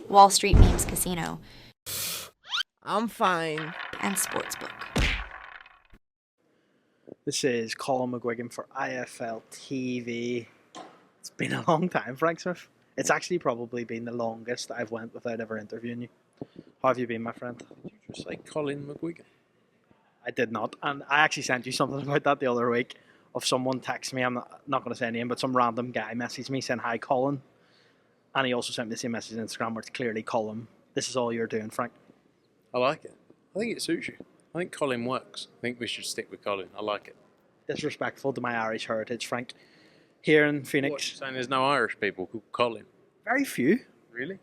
Wall Street Memes Casino, I'm fine. and Sportsbook. This is Colin McGuigan for IFLTV. It's been a long time, Frank Smith. It's actually probably been the longest I've went without ever interviewing you. How have you been, my friend? Did you just say Colin McGuigan? I did not. And I actually sent you something about that the other week of someone texting me. I'm not going to say any name, but some random guy messaged me saying, "Hi, Colin." And he also sent me the same message on Instagram where it's clearly Colin. This is all you're doing, Frank. I like it. I think it suits you. I think Colin works. I think we should stick with Colin. I like it. Disrespectful to my Irish heritage, Frank. Here in Phoenix. What, you're saying there's no Irish people called Colin? Very few. Really?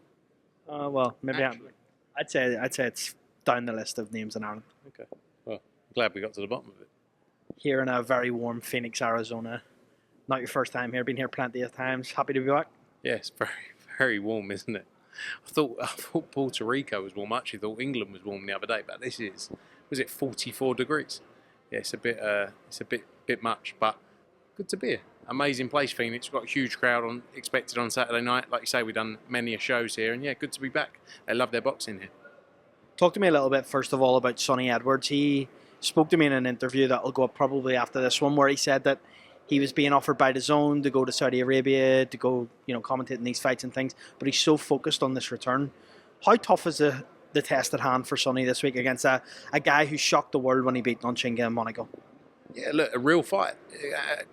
Well, maybe Actually. I'd say it's down the list of names in Ireland. Okay. Well, I'm glad we got to the bottom of it. Here in a very warm Phoenix, Arizona. Not your first time here. Been here plenty of times. Happy to be back. Yeah, it's very, very warm, isn't it? I thought Puerto Rico was warm. I actually thought England was warm the other day, but this was it 44 degrees? Yeah, it's a bit much, but good to be here. Amazing place, Phoenix. We've got a huge crowd expected on Saturday night. Like you say, we've done many a shows here, and yeah, good to be back. They love their boxing here. Talk to me a little bit, first of all, about Sonny Edwards. He spoke to me in an interview that will go up probably after this one, where he said that he was being offered by DAZN to go to Saudi Arabia, to go, commentate in these fights and things, but he's so focused on this return. How tough is the test at hand for Sonny this week against a guy who shocked the world when he beat Nonchinga in Monaco? Yeah, look, a real fight.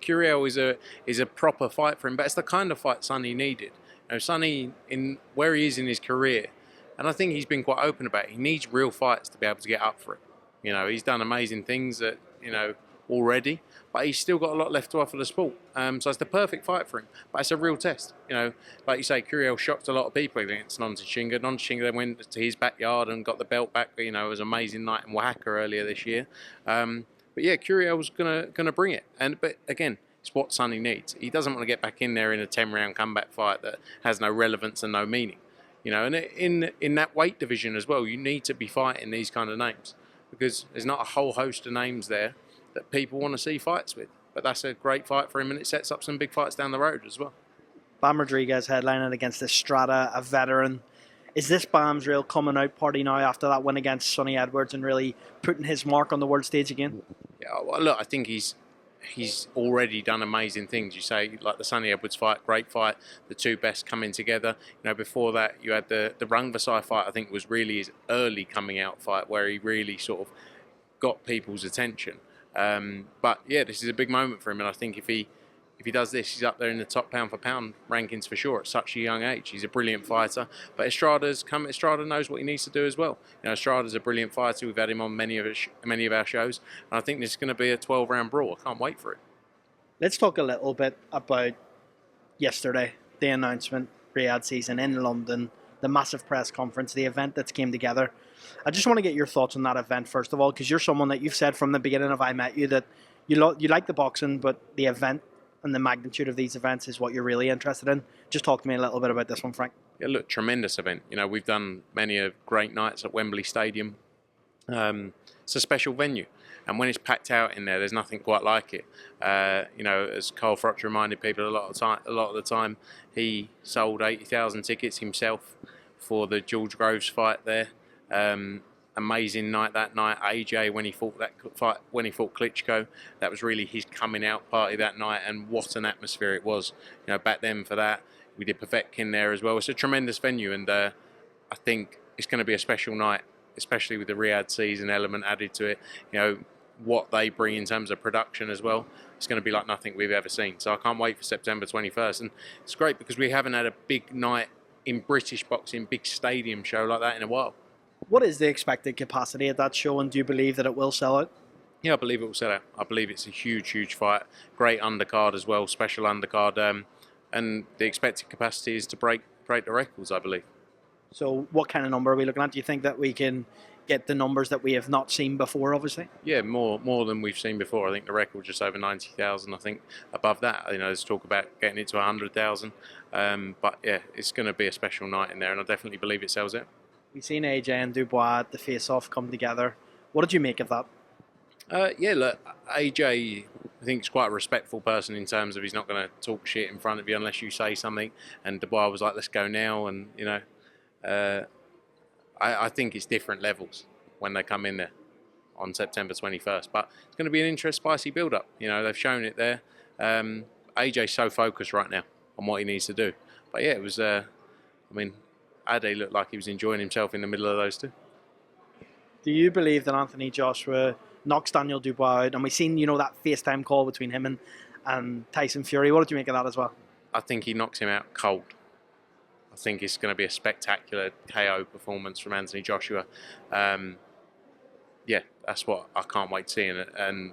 Curiel is a proper fight for him, but it's the kind of fight Sonny needed. Sonny, in where he is in his career, and I think he's been quite open about it, he needs real fights to be able to get up for it. He's done amazing things that, already, but he's still got a lot left to offer the sport. So it's the perfect fight for him, but it's a real test. Like you say, Curiel shocked a lot of people against Nonchinga. Nonchinga then went to his backyard and got the belt back. It was an amazing night in Oaxaca earlier this year. But yeah, Curiel's gonna bring it. But again, it's what Sonny needs. He doesn't want to get back in there in a 10-round comeback fight that has no relevance and no meaning. And in that weight division as well, you need to be fighting these kind of names because there's not a whole host of names there that people want to see fights with. But that's a great fight for him, and it sets up some big fights down the road as well. Bam Rodriguez headlining against Estrada, a veteran. Is this Bam's real coming out party now after that win against Sonny Edwards and really putting his mark on the world stage again? Yeah, well, look, I think he's already done amazing things. You say, like the Sonny Edwards fight, great fight, the two best coming together. Before that, you had the Rungvisai fight, I think was really his early coming out fight where he really sort of got people's attention. But yeah, this is a big moment for him, and I think if he does this, he's up there in the top pound for pound rankings for sure at such a young age. He's a brilliant fighter, but Estrada knows what he needs to do as well. Estrada's a brilliant fighter. We've had him on many of our shows, and I think this is going to be a 12-round brawl. I can't wait for it. Let's talk a little bit about yesterday, the announcement, Riyad Season in London, the massive press conference, the event that came together. I just want to get your thoughts on that event, first of all, because you're someone that you've said from the beginning of I Met You that you like the boxing, but the event and the magnitude of these events is what you're really interested in. Just talk to me a little bit about this one, Frank. Yeah, look, tremendous event. We've done many great nights at Wembley Stadium. It's a special venue, and when it's packed out in there, there's nothing quite like it. As Carl Froch reminded people a lot of the time, he sold 80,000 tickets himself for the George Groves fight there. Amazing night that night. AJ when he fought Klitschko, that was really his coming out party that night, and what an atmosphere it was. Back then for that, we did Povetkin there as well. It's a tremendous venue, and I think it's going to be a special night, especially with the Riyad Season element added to it. What they bring in terms of production as well, it's going to be like nothing we've ever seen. So I can't wait for September 21st, and it's great because we haven't had a big night in British boxing, big stadium show like that in a while. What is the expected capacity at that show, and do you believe that it will sell out? Yeah, I believe it will sell out. I believe it's a huge, huge fight. Great undercard as well, special undercard. And the expected capacity is to break the records, I believe. So what kind of number are we looking at? Do you think that we can get the numbers that we have not seen before, obviously? Yeah, more than we've seen before. I think the record just over 90,000. I think above that, there's talk about getting it to 100,000. But yeah, it's going to be a special night in there, and I definitely believe it sells out. We've seen AJ and Dubois at the face-off come together. What did you make of that? Yeah, look, AJ, I think, is quite a respectful person in terms of he's not going to talk shit in front of you unless you say something. And Dubois was like, "Let's go now," and I think it's different levels when they come in there on September 21st. But it's going to be an interesting, spicy build-up. You know, they've shown it there. AJ's so focused right now on what he needs to do. But yeah, it was, I mean, Ade looked like he was enjoying himself in the middle of those two. Do you believe that Anthony Joshua knocks Daniel Dubois out? And we've seen, you know, that FaceTime call between him and Tyson Fury. What did you make of that as well? I think he knocks him out cold. I think it's going to be a spectacular KO performance from Anthony Joshua. Yeah, that's what I can't wait to see, and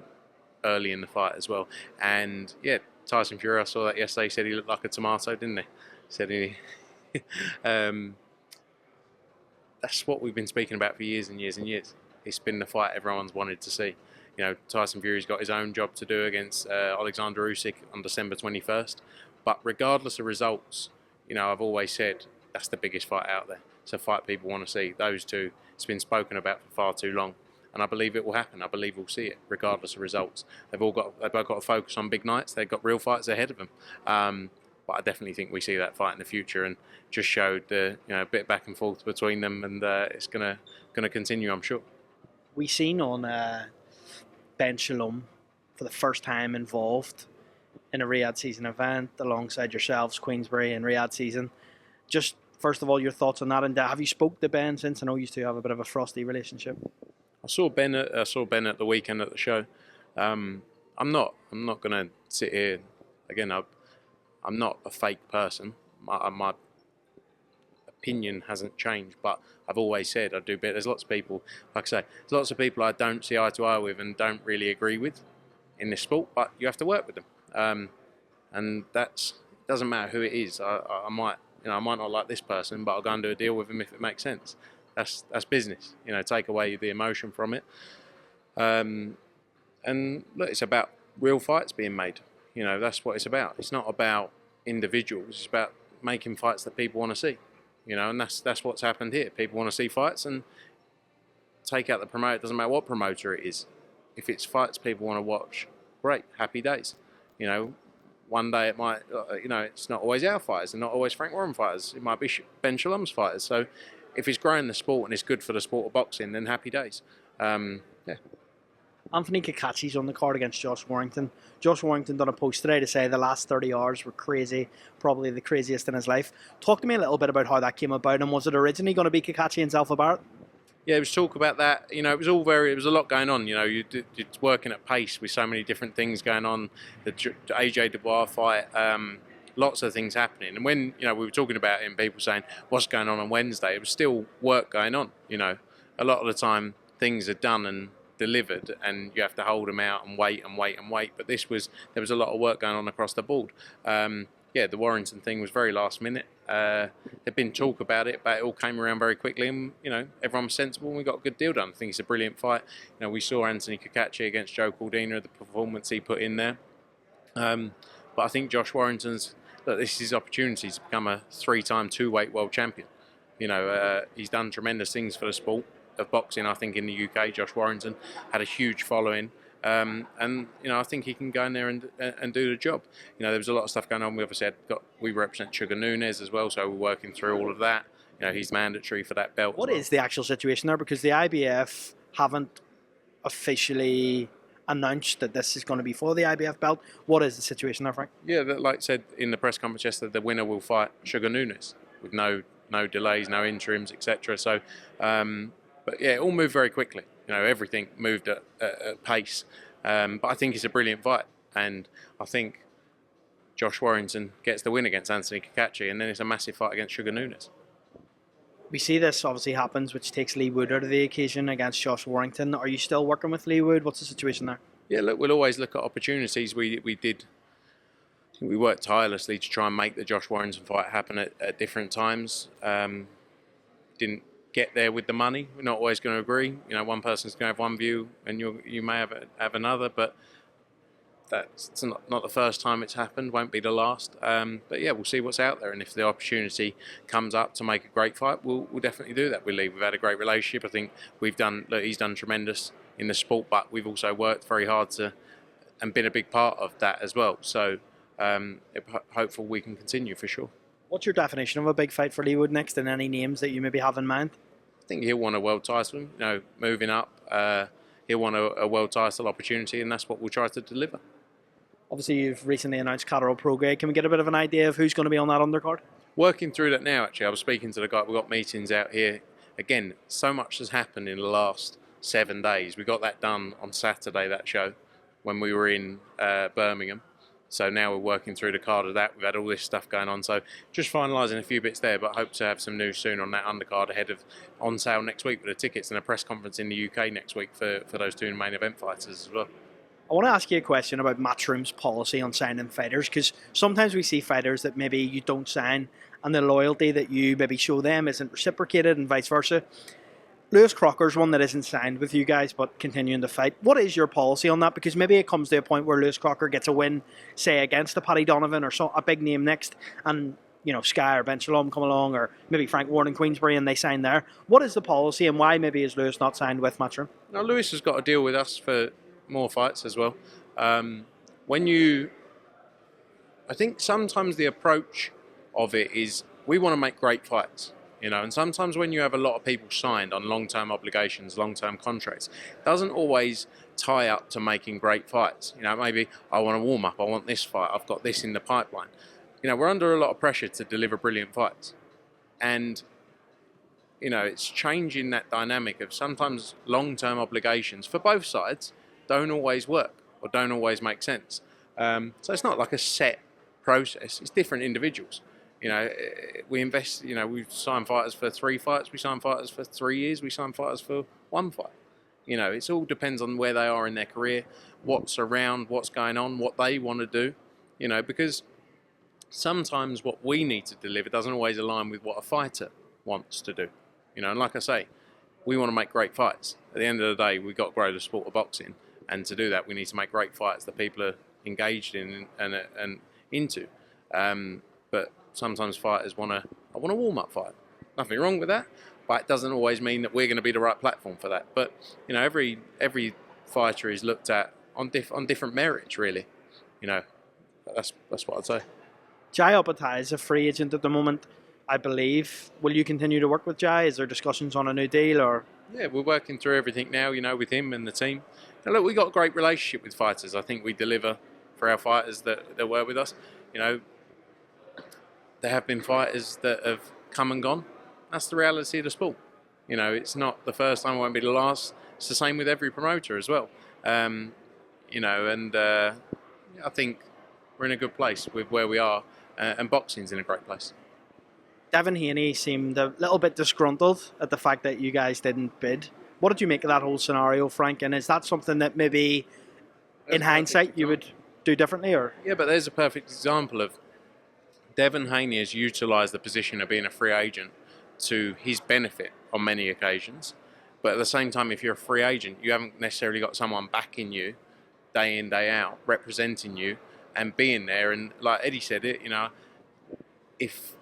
early in the fight as well. And yeah, Tyson Fury, I saw that yesterday. He said he looked like a tomato, didn't he? Said he. That's what we've been speaking about for years and years and years. It's been the fight everyone's wanted to see. You know, Tyson Fury's got his own job to do against Alexander Usyk on December 21st. But regardless of results, you know, I've always said that's the biggest fight out there. It's a fight people want to see. Those two, it's been spoken about for far too long. And I believe it will happen. I believe we'll see it, regardless of results. They've both got to focus on big nights. They've got real fights ahead of them. But I definitely think we see that fight in the future, and just showed the a bit back and forth between them, and it's gonna continue, I'm sure. We seen on Ben Shalom for the first time involved in a Riyad Season event alongside yourselves, Queensbury and Riyad Season. Just first of all, your thoughts on that, and have you spoke to Ben since? I know you two have a bit of a frosty relationship. I saw Ben at the weekend at the show. I'm not going to sit here again. I'm not a fake person. My opinion hasn't changed, but I've always said I do. But there's lots of people, like I say, there's lots of people I don't see eye to eye with and don't really agree with in this sport. But you have to work with them, and it doesn't matter who it is. I might not like this person, but I'll go and do a deal with him if it makes sense. That's business. You know, take away the emotion from it. And look, it's about real fights being made. You know, that's what it's about. It's not about individuals. It's about making fights that people want to see. You know, and that's what's happened here. People want to see fights, and take out the promoter. It doesn't matter what promoter it is. If it's fights people want to watch, great, happy days. You know, one day it might, it's not always our fighters, and not always Frank Warren fighters. It might be Ben Shalom's fighters. So if it's growing the sport and it's good for the sport of boxing, then happy days. Yeah. Anthony Kachi's on the card against Josh Warrington. Josh Warrington done a post today to say the last 30 hours were crazy, probably the craziest in his life. Talk to me a little bit about how that came about, and was it originally going to be Kachi and Zalfa Barrett? Yeah, it was talk about that. You know, it was a lot going on. You know, you're working at pace with so many different things going on. The AJ Dubois fight, lots of things happening. And when, we were talking about it and people saying, what's going on Wednesday? It was still work going on. You know, a lot of the time things are done and delivered, and you have to hold them out and wait and wait and wait. But there was a lot of work going on across the board. The Warrington thing was very last minute. There'd been talk about it, but it all came around very quickly, and everyone was sensible, and we got a good deal done. I think it's a brilliant fight. We saw Anthony Kachi against Joe Cordina, the performance he put in there. But I think Josh Warrington's, this is his opportunity to become a 3-time two-weight world champion. He's done tremendous things for the sport of boxing. I think in the UK, Josh Warrington had a huge following, and I think he can go in there and do the job. There was a lot of stuff going on. We obviously we represent Sugar Nunes as well, so we're working through all of that. He's mandatory for that belt. What is the actual situation there? Because the IBF haven't officially announced that this is going to be for the IBF belt. What is the situation there, Frank? Yeah, like I said in the press conference yesterday, the winner will fight Sugar Nunes with no delays, no interims, etc. So. But yeah, it all moved very quickly. Everything moved at pace. But I think it's a brilliant fight. And I think Josh Warrington gets the win against Anthony Kachi, and then it's a massive fight against Sugar Nunes. We see this obviously happens, which takes Lee Wood out of the occasion against Josh Warrington. Are you still working with Lee Wood? What's the situation there? Yeah, look, we'll always look at opportunities. We worked tirelessly to try and make the Josh Warrington fight happen at different times. Didn't get there with the money. We're not always going to agree. One person's going to have one view and you may have another, but that's not the first time it's happened, won't be the last. But yeah, we'll see what's out there, and if the opportunity comes up to make a great fight, we'll definitely do that with Lee. We've had a great relationship. I think he's done tremendous in the sport, but we've also worked very hard and been a big part of that as well. So hopeful we can continue for sure. What's your definition of a big fight for Leewood next, and any names that you maybe have in mind? I think he'll want a world title, moving up. He'll want a world title opportunity, and that's what we'll try to deliver. Obviously, you've recently announced Catterall Pro Grade. Can we get a bit of an idea of who's going to be on that undercard? Working through that now, actually. I was speaking to the guy. We've got meetings out here. Again, so much has happened in the last 7 days. We got that done on Saturday, that show, when we were in Birmingham. So now we're working through the card of that. We've had all this stuff going on. So just finalising a few bits there, but hope to have some news soon on that undercard ahead of on sale next week with the tickets and a press conference in the UK next week for those 2 main event fighters as well. I want to ask you a question about Matchroom's policy on signing fighters, because sometimes we see fighters that maybe you don't sign and the loyalty that you maybe show them isn't reciprocated and vice versa. Lewis Crocker's one that isn't signed with you guys but continuing to fight. What is your policy on that? Because maybe it comes to a point where Lewis Crocker gets a win, say against a Paddy Donovan or a big name next, and Sky or Ben Shalom come along, or maybe Frank Ward in Queensbury, and they sign there. What is the policy, and why maybe is Lewis not signed with Matchroom? Now, Lewis has got to deal with us for more fights as well. I think sometimes the approach of it is we want to make great fights. And sometimes when you have a lot of people signed on long-term obligations, long-term contracts, it doesn't always tie up to making great fights. Maybe I want to warm up, I want this fight, I've got this in the pipeline. We're under a lot of pressure to deliver brilliant fights. And, it's changing that dynamic of sometimes long-term obligations for both sides don't always work or don't always make sense. So it's not like a set process, it's different individuals. We invest, we sign fighters for 3 fights, we sign fighters for 3 years, we sign fighters for 1 fight. It all depends on where they are in their career, what's around, what's going on, what they want to do, because sometimes what we need to deliver doesn't always align with what a fighter wants to do. And like I say, we want to make great fights. At the end of the day, we've got to grow the sport of boxing. And to do that, we need to make great fights that people are engaged in and into. But sometimes fighters want a warm-up fight. Nothing wrong with that, but it doesn't always mean that we're going to be the right platform for that. But every fighter is looked at on different merits, really. That's what I'd say. Jai Obatai is a free agent at the moment, I believe. Will you continue to work with Jai? Is there discussions on a new deal, or? Yeah, we're working through everything now. With him and the team. Now, look, we got a great relationship with fighters. I think we deliver for our fighters that work with us. There have been fighters that have come and gone. That's the reality of the sport. It's not the first time, it won't be the last. It's the same with every promoter as well. I think we're in a good place with where we are, and boxing's in a great place. Devon Haney seemed a little bit disgruntled at the fact that you guys didn't bid. What did you make of that whole scenario, Frank? And is that something that maybe, in hindsight, you would do differently? Or? Yeah, but there's a perfect example of Devon Haney has utilised the position of being a free agent to his benefit on many occasions. But at the same time, if you're a free agent, you haven't necessarily got someone backing you day in, day out, representing you and being there. And like Eddie said it, if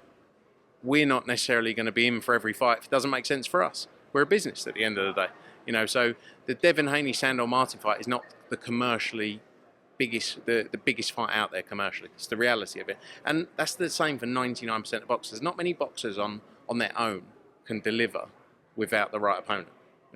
we're not necessarily going to be in for every fight, it doesn't make sense for us. We're a business at the end of the day. So the Devon Haney Sandor Martin fight is not the commercially biggest, the biggest fight out there commercially. It's the reality of it. And that's the same for 99% of boxers. Not many boxers on their own can deliver without the right opponent.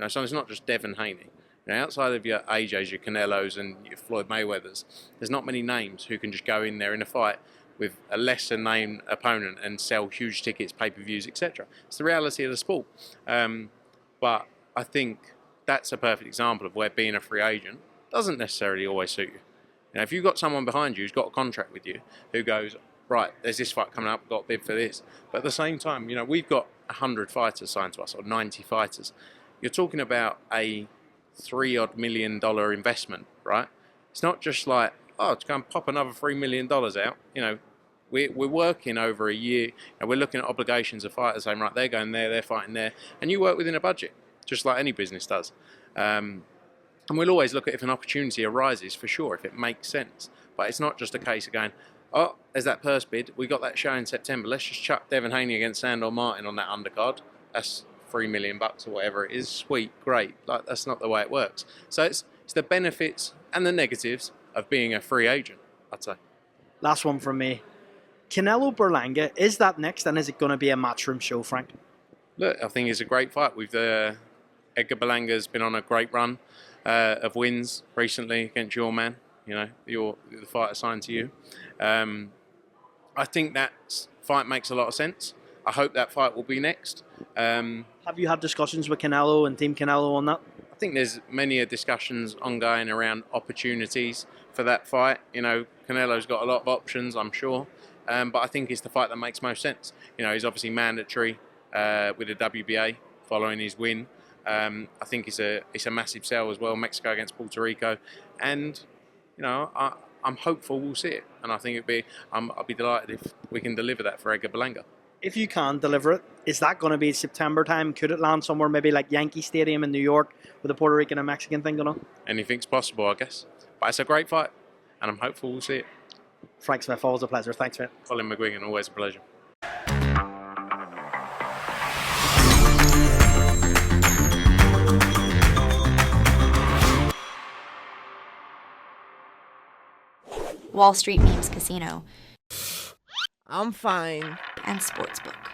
So it's not just Devon Haney. Outside of your AJs, your Canelos and your Floyd Mayweathers, there's not many names who can just go in there in a fight with a lesser named opponent and sell huge tickets, pay-per-views, etc. It's the reality of the sport. But I think that's a perfect example of where being a free agent doesn't necessarily always suit you. If you've got someone behind you who's got a contract with you, who goes, right, there's this fight coming up, we've got to bid for this. But at the same time, we've got 100 fighters signed to us, or 90 fighters. You're talking about a $3 million investment, right? It's not just like, to go and pop another $3 million out. We're working over a year, and we're looking at obligations of fighters saying, right, they're going there, they're fighting there, and you work within a budget, just like any business does. And we'll always look at if an opportunity arises, for sure, if it makes sense. But it's not just a case of going, there's that purse bid, we got that show in September, let's just chuck Devon Haney against Sandor Martin on that undercard. That's $3 million or whatever it is. Sweet, great. Like, that's not the way it works. So it's the benefits and the negatives of being a free agent, I'd say. Last one from me. Canelo Berlanga, is that next, and is it going to be a Matchroom show, Frank? Look, I think it's a great fight. Edgar Berlanga's been on a great run of wins recently against your man. You know, the fight assigned to you. I think that fight makes a lot of sense. I hope that fight will be next. Have you had discussions with Canelo and Team Canelo on that? I think there's many discussions ongoing around opportunities for that fight. You know, Canelo's got a lot of options, I'm sure. But I think it's the fight that makes most sense. You know, he's obviously mandatory with the WBA following his win. I think it's a massive sell as well, Mexico against Puerto Rico. And, you know, I'm hopeful we'll see it. And I think I'll be delighted if we can deliver that for Edgar Berlanga. If you can deliver it, is that going to be September time? Could it land somewhere maybe like Yankee Stadium in New York with a Puerto Rican and Mexican thing going on? Anything's possible, I guess. But it's a great fight, and I'm hopeful we'll see it. Frank Smith, always a pleasure. Thanks, mate. Colin McGuigan, always a pleasure. Wall Street Memes Casino I'm fine. and Sportsbook.